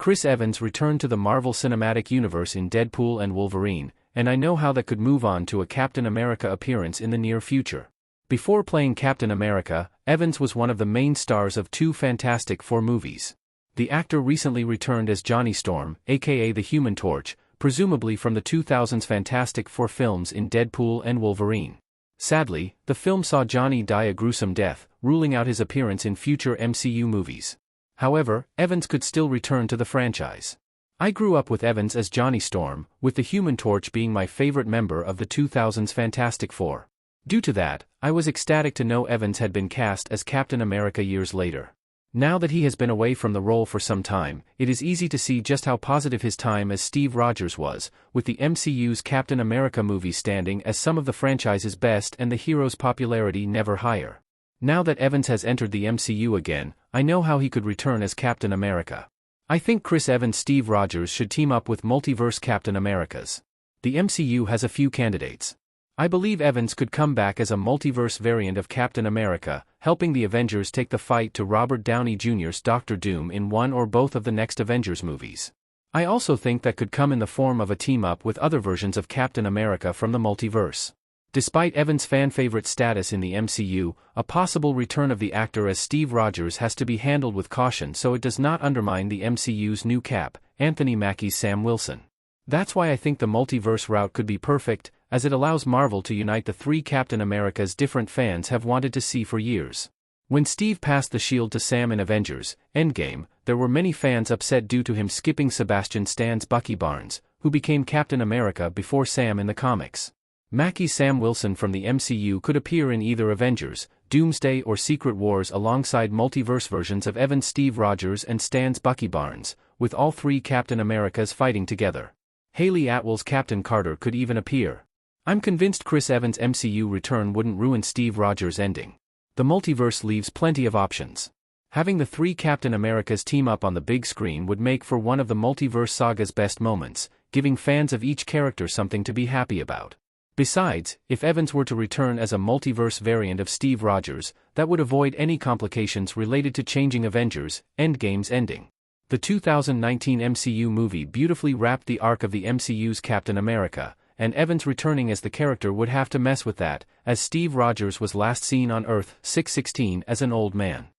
Chris Evans returned to the Marvel Cinematic Universe in Deadpool and Wolverine, and I know how that could move on to a Captain America appearance in the near future. Before playing Captain America, Evans was one of the main stars of two Fantastic Four movies. The actor recently returned as Johnny Storm, aka the Human Torch, presumably from the 2000s Fantastic Four films in Deadpool and Wolverine. Sadly, the film saw Johnny die a gruesome death, ruling out his appearance in future MCU movies. However, Evans could still return to the franchise. I grew up with Evans as Johnny Storm, with the Human Torch being my favorite member of the 2000s Fantastic Four. Due to that, I was ecstatic to know Evans had been cast as Captain America years later. Now that he has been away from the role for some time, it is easy to see just how positive his time as Steve Rogers was, with the MCU's Captain America movies standing as some of the franchise's best and the hero's popularity never higher. Now that Evans has entered the MCU again, I know how he could return as Captain America. I think Chris Evans-Steve Rogers should team up with Multiverse Captain Americas. The MCU has a few candidates. I believe Evans could come back as a multiverse variant of Captain America, helping the Avengers take the fight to Robert Downey Jr.'s Doctor Doom in one or both of the next Avengers movies. I also think that could come in the form of a team-up with other versions of Captain America from the multiverse. Despite Evans' fan-favorite status in the MCU, a possible return of the actor as Steve Rogers has to be handled with caution so it does not undermine the MCU's new Cap, Anthony Mackie's Sam Wilson. That's why I think the multiverse route could be perfect, as it allows Marvel to unite the three Captain Americas different fans have wanted to see for years. When Steve passed the shield to Sam in Avengers Endgame, there were many fans upset due to him skipping Sebastian Stan's Bucky Barnes, who became Captain America before Sam in the comics. Mackie's Sam Wilson from the MCU could appear in either Avengers, Doomsday or Secret Wars alongside multiverse versions of Evans' Steve Rogers and Stan's Bucky Barnes, with all three Captain Americas fighting together. Hayley Atwell's Captain Carter could even appear. I'm convinced Chris Evans' MCU return wouldn't ruin Steve Rogers' ending. The multiverse leaves plenty of options. Having the three Captain Americas team up on the big screen would make for one of the multiverse saga's best moments, giving fans of each character something to be happy about. Besides, if Evans were to return as a multiverse variant of Steve Rogers, that would avoid any complications related to changing Avengers Endgame's ending. The 2019 MCU movie beautifully wrapped the arc of the MCU's Captain America, and Evans returning as the character would have to mess with that, as Steve Rogers was last seen on Earth 616 as an old man.